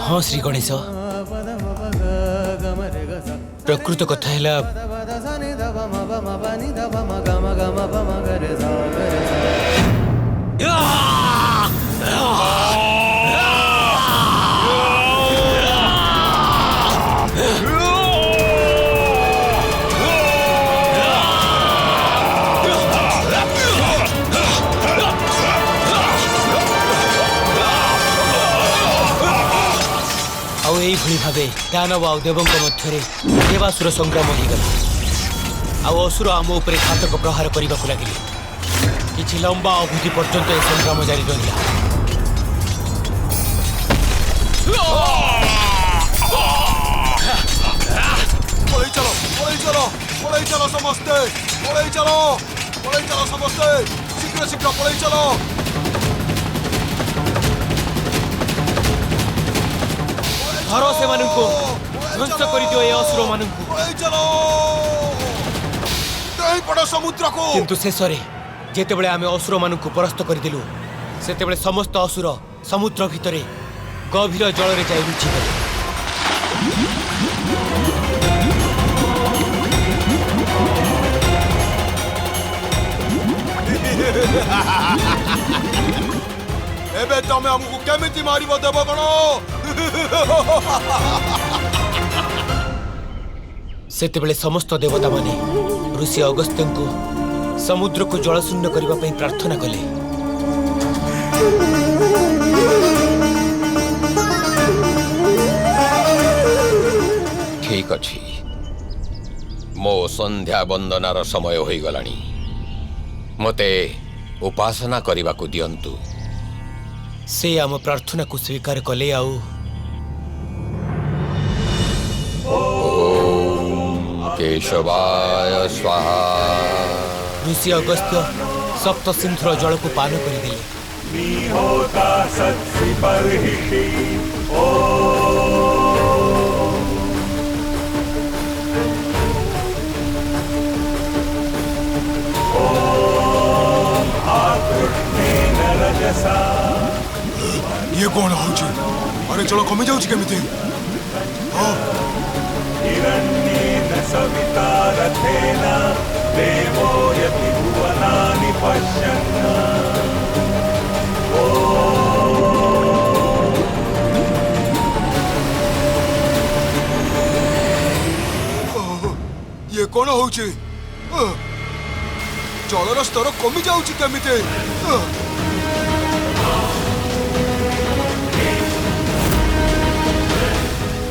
हाँ श्री गणेश प्रकृत कथा है भाव दानव आ देवों मध्य देवासुर संग्राम हो गला असुर आम उपर घातक प्रहार करने लगे कि लंबा अवधि पर्यंत यह संग्राम जारी रहा। चलो समस्ते शीघ्र शीघ्र पलई चलो। धर से ध्वंस कर दियो ए असुर मानू समुद्र को किंतु शेष जेते बळे आमे असुर मानू परास्त करदेलु सेते बळे समस्त असुर समुद्र भितरे गभीर जल रे जाई लुचि गले। एबे तमे हमकु केमिति मारिबो देवगण? सेतेबेले समस्त देवता माने ऋषि अगस्त्य को समुद्र को जलशून्य करने पर प्रार्थना कले। ठीक अच्छी मो संध्या वंदनार समय हो गलानी मते उपासना करने को दियंतु। से आम प्रार्थना को स्वीकार कले आउ केशवाय स्वाहा। ऋषि अगस्त्य सप्त सिंधुर जल को पान करदेले। ये कौन होची? अरे जल कमी जाउची केमिति? सविता रथेन देवो यति भुवनानि पश्यन्। ये कौन होची? जलर स्तर कमी जाउची केमिति?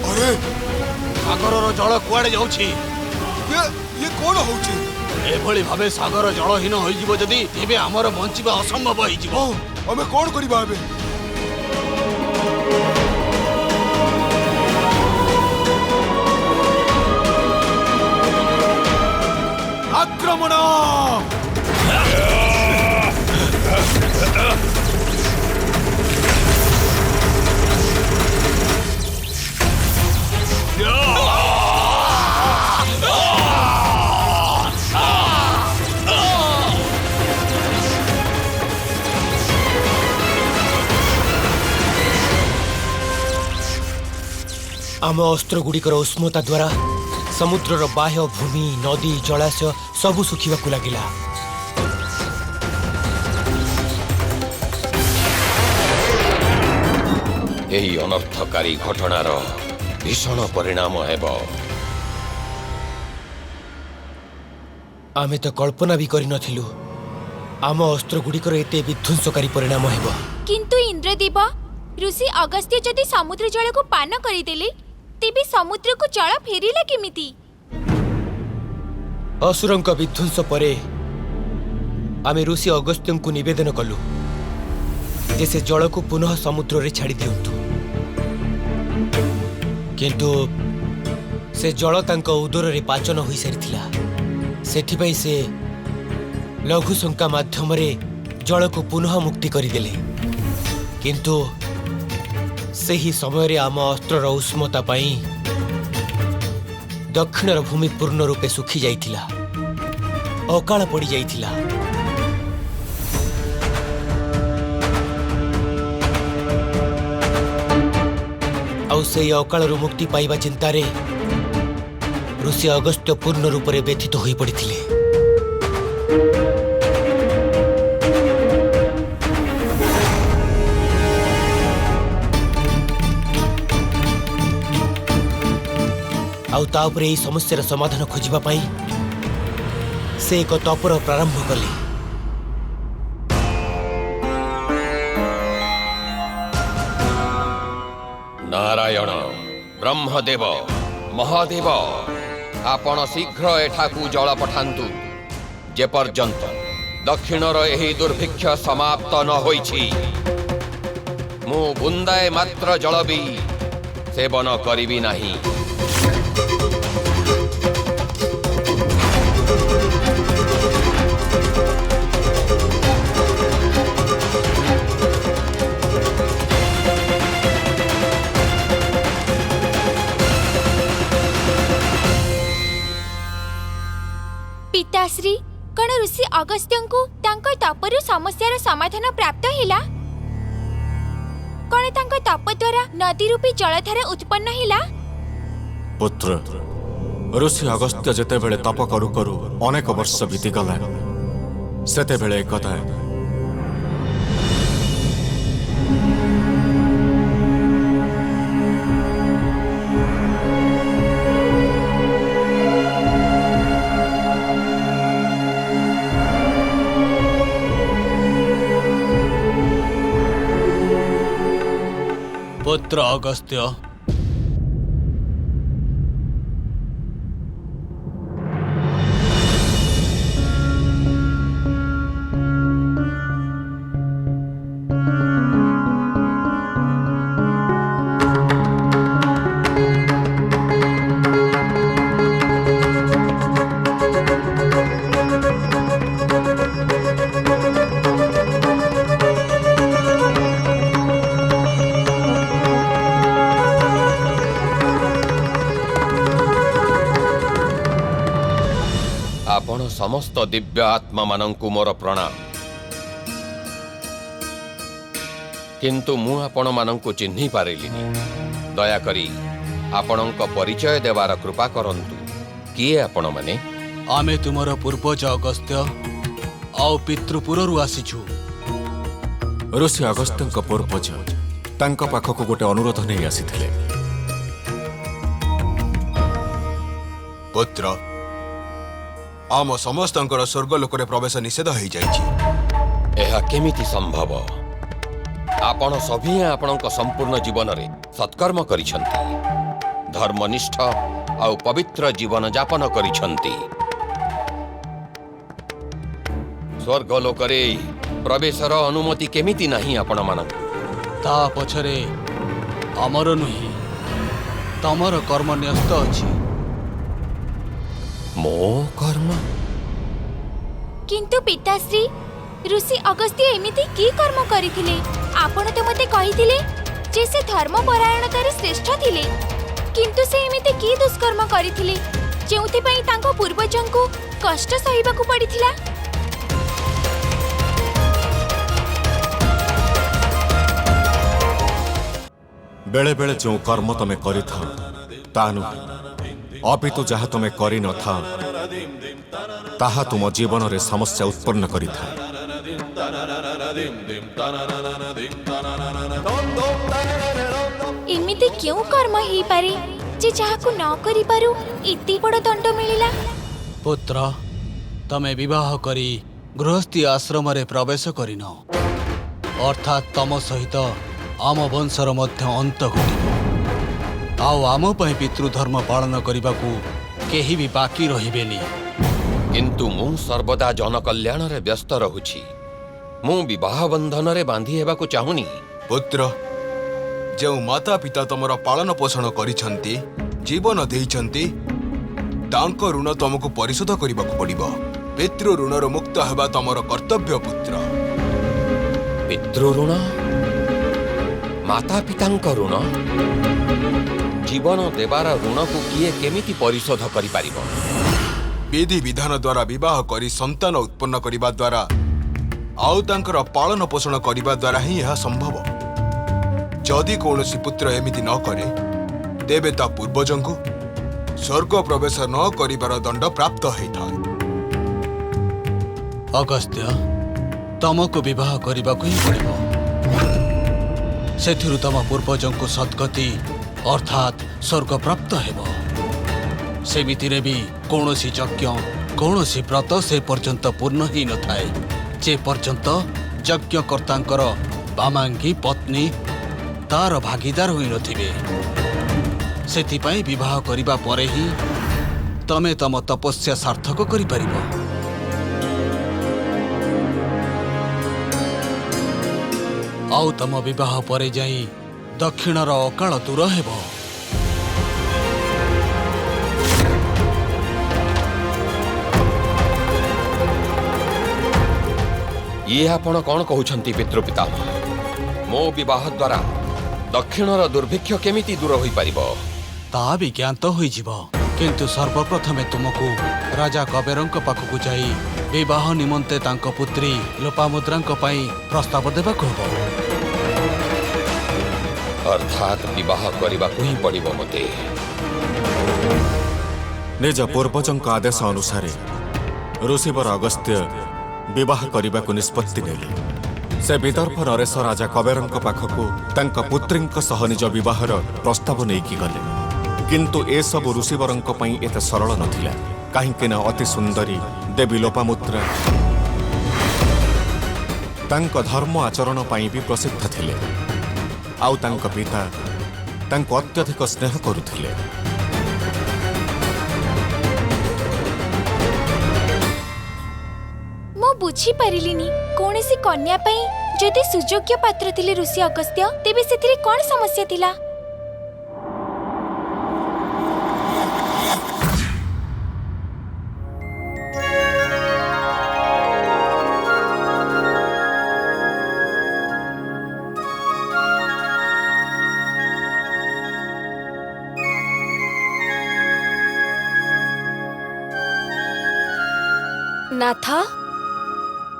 अरे सागर जल कुआड़े जाउछि? ये कौन होची? एभली भावे सागर जलहीन होई जिवो जदी तेबे हमर बंचिबा असंभव होई जिवो। हमें कौन करिबा एबे? आक्रमण! आम अस्त्र गुड़िकर उष्मता द्वारा समुद्रर बाह्य भूमि नदी जलाशय सबु सुखिबाकु लागिला। यही अनर्थकारी घटनार भीषण परिणाम हेब। आमे तो कल्पना भी करि नथिलु आम अस्त्र गुड़िकर एते विध्वंसकारी परिणाम हेब। किंतु इंद्रदेव ऋषि अगस्त्य जदि समुद्र जल को पान करिदेले तेबे समुद्र को जल फेरिला केमिति? असुरंक विध्वंस परे आमे ऋषि अगस्त्य को निवेदन कलु जे से जल को पुनः समुद्र रे छाड़ी दियंतु किंतु से जल तांक उदर रे पाचन होई सारिथिला। सेथिपई से लघु शंका माध्यम रे जल को पुनः मुक्ति करिदेले किंतु सही समय रे आम अस्त्रर उष्मता पाई दक्षिणर भूमि पूर्ण रूपे सुखी जाइथिला अकाल पड़ी जाइथिला। से अकालू मुक्ति पाइबा चिंतार ऋषि अगस्त्य पूर्ण रूप से व्यथित हो पड़ते। आउे यही समस्यार समाधान खोजापी से एक तपर प्रारंभ कले। नारायण ब्रह्मदेव महादेव आपण शीघ्र एठाकू जल पठांतु जेपर्यंत दक्षिणर एही दुर्भिक्ष समाप्त न होइछि। मु बुंदाए मात्र जल भी सेवन करिबि नाही। पिताश्री कण ऋषि अगस्त्य को तपरु समस्यार समाधान प्राप्त हिला? कण तांको तप द्वारा नदी रूपी जलधारा उत्पन्न हिला? पुत्र ऋषि अगस्त्य जेते बेले तप करू करू अनेक वर्ष बीती गला सेते बेले एकदा पुत्र अगस्त्य, आपण समस्त दिव्य आत्मा मानंकु मोर प्रणाम। किंतु मु आपण मानंकु चिन्हि पारिलिनि। दयाकरी आपणक परिचय देवार कृपा करंतु। किए आपण माने? आमे तुमर पूर्वज अगस्त्य आउ पितृपुरु आसीछु। ऋषि अगस्त्य पूर्वज तांका पाखक गोटे अनुरोध नहीं आसीथिले। पुत्र आम समस्त स्वर्गलोक प्रवेश निषेध हो जाइछि। एहा केमिति संभव? आपण सभी आपणक संपूर्ण जीवन रे सत्कर्म करिसंती, धर्मनिष्ठ आउ पवित्र जीवन यापन करिसंती। स्वर्गलोक रे प्रवेशर अनुमति केमिति नाही आपण मानक? ता पछरे अमर नुहि तमर कर्म न्यस्त अछि। मो कर्म? किंतु पिताश्री ऋषि अगस्त्य एमिति की कर्म करिथिले? आपण तो मते कहिथिले जे से धर्मपरायणतार श्रेष्ठ थिले, किंतु से एमिति की दुष्कर्म करिथिले जेउथि पई तांको पूर्वजंकु कष्ट सहिबाकु पड़िथिला? बेले बेले जो कर्म तमे करिथा ता नुहे, अपितु जहाँ तुम करि न था ताहा तुम जीवन रे समस्या उत्पन्न करिथा। एमिति क्यों कर्म ही पारे जे जाहाकु न करि पारु इति बड़ दंड मिलिला? पुत्र तमे विवाह करी गृहस्थी आश्रम रे प्रवेश करिन, अर्थात तम सहित आम वंशर मध्य अंत घटिब। आउ आम पई पितृधर्म पालन करने केही भी बाकी रहिबेनी। किंतु मु सर्वदा जन कल्याण रे व्यस्त रहुछि। मु विवाह बंधन रे बांधी हेबाकु चाहुनी। पुत्र जो माता पिता तमर पालन पोषण करिसंती, जीवन देइसंती, तांको ऋण तुमको परिशोध करबाकु पड़िबो। पितृ ऋणर मुक्त हेबा तमर कर्तव्य पुत्र। पितृ ऋण? माता पितांक ऋण? जीवन देवार ऋण को किए केमिति परिशोध करि पारिबो? विधि विधान द्वारा विवाह करी संतान उत्पन्न करिबा द्वारा आउ तांकर पालन पोषण करिबा द्वारा ही यह संभव। जदि कौनसी पुत्र एमिति न करे तेबे ता पूर्वजंकु स्वर्ग प्रवेश न करिबार दंड प्राप्त होइथाय। अगस्त्य तमको विवाह करबाकू ही पड़िबो। सेथिरु तम पूर्वजंकु सद्गति अर्थात स्वर्ग प्राप्त हेबो। सेमितिरे भी कौनसी यज्ञ कौनसी व्रत से पर्यंत पूर्ण ही न थाए जे पर्यंत यज्ञकर्तांकर बामांगी पत्नी तार भागीदार होई नथिबे। सेथिपाई विवाह करिबा परे ही तमे तम तपस्या सार्थक करि परिबो। आउ तम विवाह परे जाई दक्षिणर अकाल दूर हेबो। ये आपण कौन कहउछंती पितृपिता? मो विवाह द्वारा दक्षिणर दुर्भिक्ष केमिति दूर होई परिबो? ता भी ज्ञात होई जिवो, किंतु सर्वप्रथमे तुमको राजा कबेरंक पाखकु जाई विवाह निमंते तांक पुत्री लोपामुद्रांक पई प्रस्ताव देबाक हबो। अर्थात विवाह करबाकू ही पड़िबो मते। निज पूर्वजंक आदेश अनुसार ऋषिवर अगस्त्य विवाह करबाकू निष्पत्ति नेले। से विदर्भ नरेश राजा कबेरंक पाखकू तांक पुत्रींक सह निज विवाहर प्रस्ताव नेकी गले। किंतु ए सब ऋषिवरंक पई एते सरल नथिला, काहेकि ना अति सुंदरी देवी लोपामुद्रा तांक धर्म आचरण पई भी प्रसिद्ध थिले। आउ तांक पिता तांको अत्यधिक स्नेह करुथिले। मो बुझी पारिलिनी कौनसी कन्या पई जदि सुयोग्य पात्र थिले ऋषि अगस्त्य तेबे सेथिरे कोन समस्या थिला? नाथ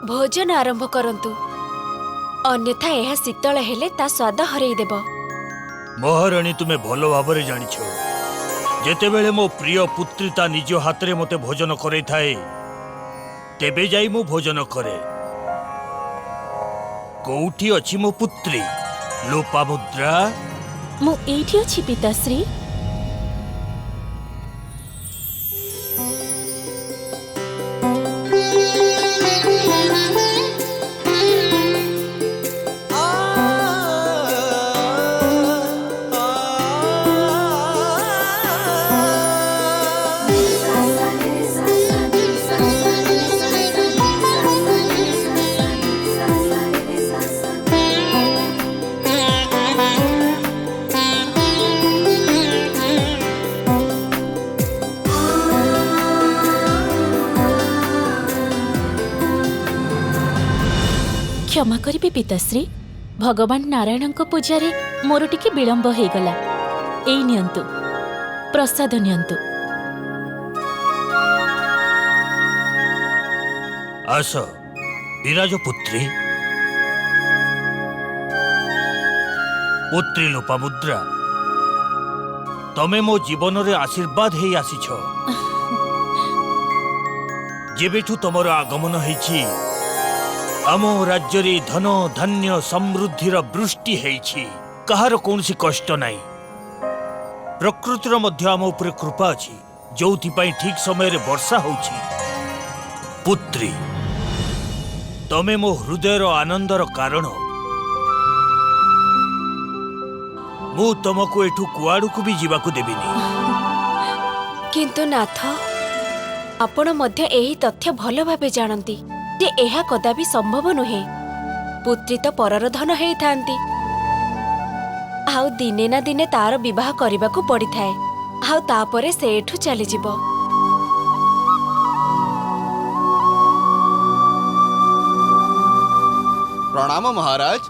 भोजन आरंभ करंतु, अन्यथा यह शीतल हेले ता स्वाद हरई देब। महाराणी तुमे भलो भाबरे जानिछ, जेतेबेले मो प्रिय पुत्री ता निज हाथ रे मते भोजन करे थाए तेबे जाई मो भोजन करे। कोउठी अछि मो पुत्री लोपामुद्रा? मु एठी अछि पिताश्री। क्षमा करिबे पिताश्री, भगवान नारायणक पूजारे मोर टिके विलंब हो गला। एई नियंतु प्रसाद नियंतु। आस विराज पुत्री। पुत्री लोपामुद्रा, तमे मो जीवन रे आशीर्वाद हे आसीछ। जेबेठु तमर आगमन हेछि आम राज्य रे धन धान्य समृद्धिर वृष्टि हेछि। कहार कौनसी कष्ट नाही। प्रकृतिर मध्य आम उपरे कृपा अछि, जोथि पई ठीक समय रे वर्षा होछि। पुत्री, तमे मो हृदयर आनंदर कारण। मु तमको एठू कुआडू भी जीवाकू देबिनी। किंतु नाथ, आपण मध्य एही तथ्य भल भाबे जानंती जे एहा कदापि संभव नुहे। पुत्री तो परर धन हेई थांती, आउ दिने ना दिने तार विवाह करिबाकू पड़ी थाए, आउ तापरे से एठू चली जिवो। प्रणाम महाराज,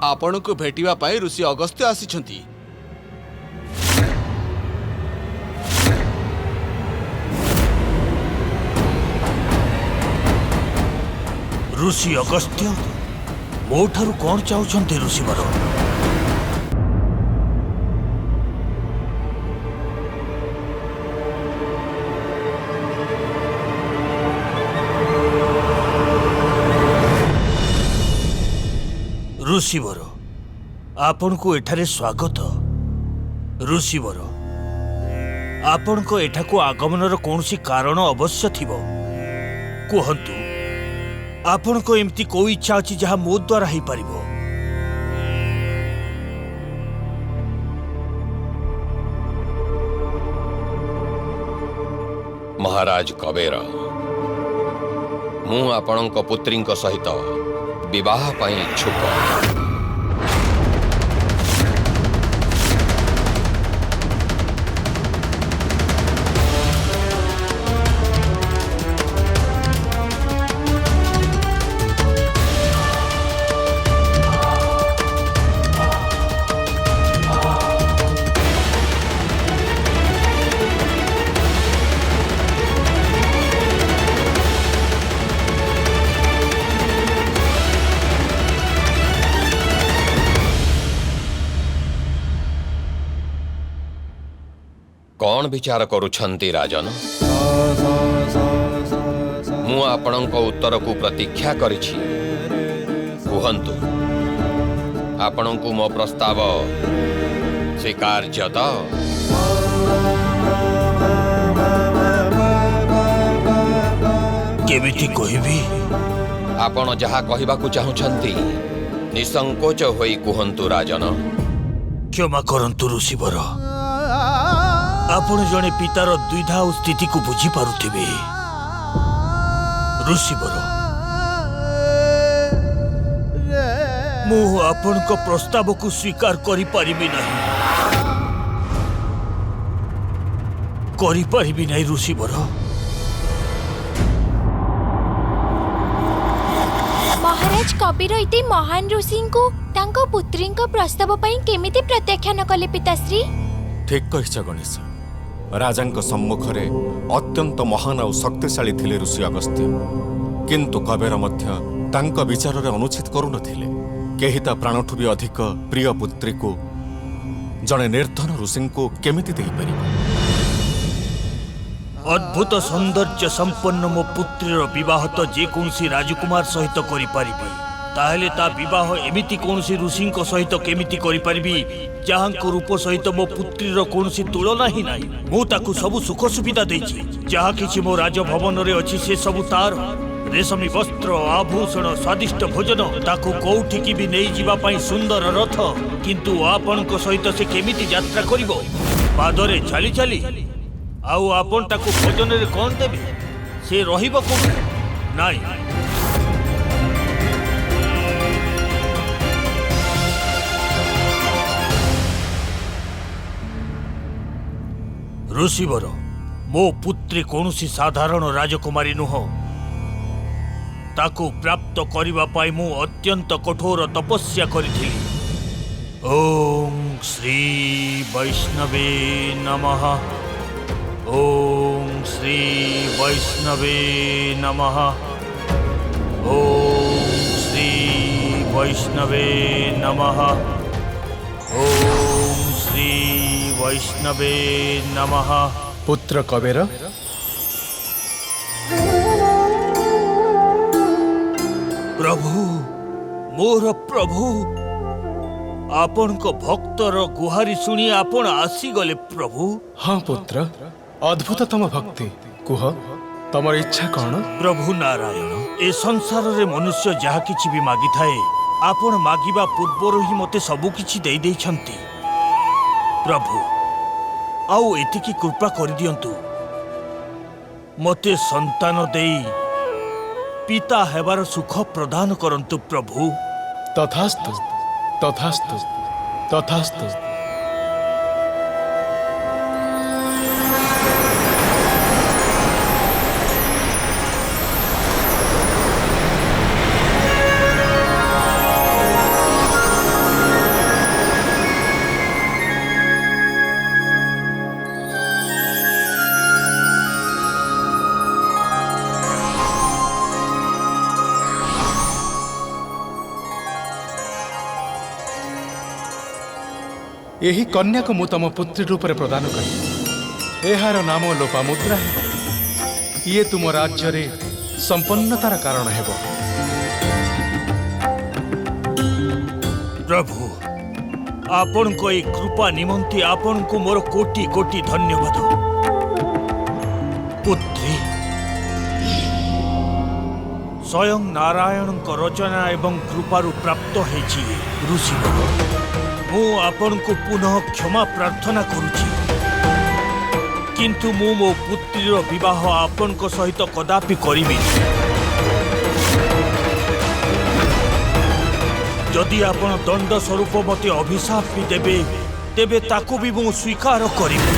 आपण को भेटिबा पाई ऋषि अगस्त्य आसीछंती। ऋषि अगस्त्य मोठारु कौन चाहते ऋषिवर? ऋषिवर आपण को एठारे स्वागत। ऋषिवर आपण को एठाकू आगमनर कौनसी कारण अवश्य थिबो। कहंतु आपण को एमती कोई इच्छा अछि जहा मो द्वारा ही परिबो। महाराज कबेर, मु आपणक पुत्रींक सहित विवाह ପାଇଁ इच्छुक। कौन विचार करुछंती राजन? मु आपणक उत्तर को प्रतीक्षा करिछि। कुहंतु आपणकु मो प्रस्ताव स्वीकार्य त? केमिति कहिबी? आपण जहा कहिबाकु चाहुछंती निसंकोच होई कुहंतु राजन। क्षमा करंतु ऋषिवर, आपण जने पितार द्विधा स्थिति को बुझी पारुथिबे। ऋषिवर, मु आपण को प्रस्ताव को स्वीकार करि परिबि नाही। करि परिबि नाही ऋषिवर। महाराज कबीर इते महान ऋषि को तांको पुत्री को प्रस्ताव पई केमिति प्रत्याख्यान कले पिताश्री? ठीक कहिछ गणेश। राजांक सम्मुखरे अत्यंत महान और शक्तिशाली थिले ऋषि अगस्त्य, किंतु कबेर मध्य तांक विचार अनुचित करुनथिले। केही ता प्राणठु भी अधिक प्रिय पुत्री को जने निर्धन ऋषि को केमिति देई परिबो? अद्भुत सौंदर्य संपन्न मो पुत्रीर विवाह तो जे कौनसी राजकुमार सहित करि परिबी, ताहेले ता विवाह एमिति कौनसी ऋषि सहित केमिति करि परिबी जहांको रूप सहित मो पुत्रीर कौनसी तुलना ही नाही। मु ताकू सबु सुख सुविधा देछि, जहा किछि मो राजभवन रे अछि से सबु तार। रेशमी वस्त्र, आभूषण, स्वादिष्ट भोजन, ताकू कोउठी की भी नहीं जीवा पई सुंदर रथ। किंतु आपण को सहित से केमिति यात्रा करिवो? पादरे चली चली। आउ आपण ताकू भोजन रे कोन देबे? से रहिबो कोन? नाही। ऋषिवर, मो पुत्री कौनसी साधारण राजकुमारी नुह। ताकू प्राप्त करिबा पाई मु अत्यंत कठोर तपस्या करिथिली। ओम श्री वैष्णवे नमः। ओम श्री वैष्णवे नमः। ओम श्री वैष्णवे नमः। ओम श्री वैष्णवे नमः। पुत्र कबेर, प्रभु, मोर प्रभु, आपण को भक्तर गुहारी सुनी आपण आसी गले प्रभु। हाँ पुत्र, अद्भुततम भक्ति। कुह तमर इच्छा कौन? प्रभु नारायण, ए संसार रे मनुष्य जहा किछि भी मागी थाए आपण मागिबा पूर्वरु ही मते सबु किछि देई देइछंती। प्रभु, आउ एतिकी कृपा कर दियंतु, मते संतान देई पिता हेबार सुख प्रदान करंतु प्रभु। तथास्तु तथास्तु तथास्तु। यही कन्या को मु तम पुत्री रूप में प्रदान करी। एहार नाम लोपामुद्रा है। ये तुम राज्य रे संपन्नतार कारण हेबो। ପ୍ରଭୁ ଆପଣଙ୍କ ଏହି କୃପା ନିମନ୍ତେ ଆପଣଙ୍କୁ ମୋର କୋଟି କୋଟି ଧନ୍ୟବାଦ। ପୁତ୍ରୀ ସ୍ୱୟଂ ନାରାୟଣଙ୍କ ରଚନା ଏବଂ କୃପାରୁ ପ୍ରାପ୍ତ ହେଇଛି ଋଷିବର। ମୁଁ ଆପଣଙ୍କୁ ପୁନଃ କ୍ଷମା ପ୍ରାର୍ଥନା କରୁଛି, କିନ୍ତୁ ମୁଁ ମୋ ପୁତ୍ରୀର ବିବାହ ଆପଣଙ୍କ ସହିତ କଦାପି କରିବିନି। ଯଦି ଆପଣ ଦଣ୍ଡ ସ୍ୱରୂପ ମୋତେ ଅଭିଶାପ ବି ଦେବେ, ତେବେ ତାକୁ ବି ମୁଁ ସ୍ୱୀକାର କରିବି।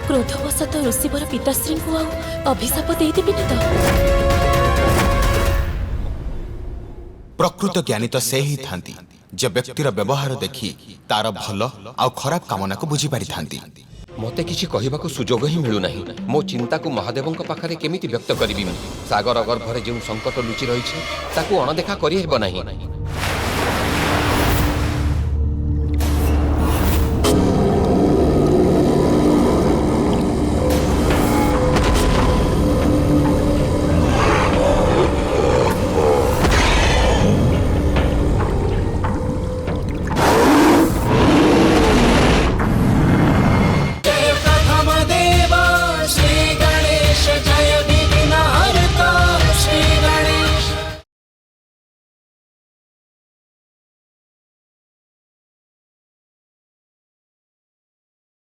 କ୍ରୋଧବଶତଃ ଋଷିବର ପିତାଶ୍ରୀଙ୍କୁ ଆଉ ଅଭିଶାପ ଦେଇଦେବିନି ତ? ପ୍ରକୃତ ଜ୍ଞାନୀ ତ ସେ ହିଁ ଥାନ୍ତି ଯେ ବ୍ୟକ୍ତିର ବ୍ୟବହାର ଦେଖି ତାର ଭଲ ଆଉ ଖରାପ କାମନାକୁ ବୁଝିପାରିଥାନ୍ତି। ମୋତେ କିଛି କହିବାକୁ ସୁଯୋଗ ହିଁ ମିଳୁନାହିଁ। ମୋ ଚିନ୍ତାକୁ ମହାଦେବଙ୍କ ପାଖରେ କେମିତି ବ୍ୟକ୍ତ କରିବି? ମୁଁ ସାଗର ଗର୍ଭରେ ଯେଉଁ ସଙ୍କଟ ଲୁଚି ରହିଛି ତାକୁ ଅଣଦେଖା କରିହେବ ନାହିଁ।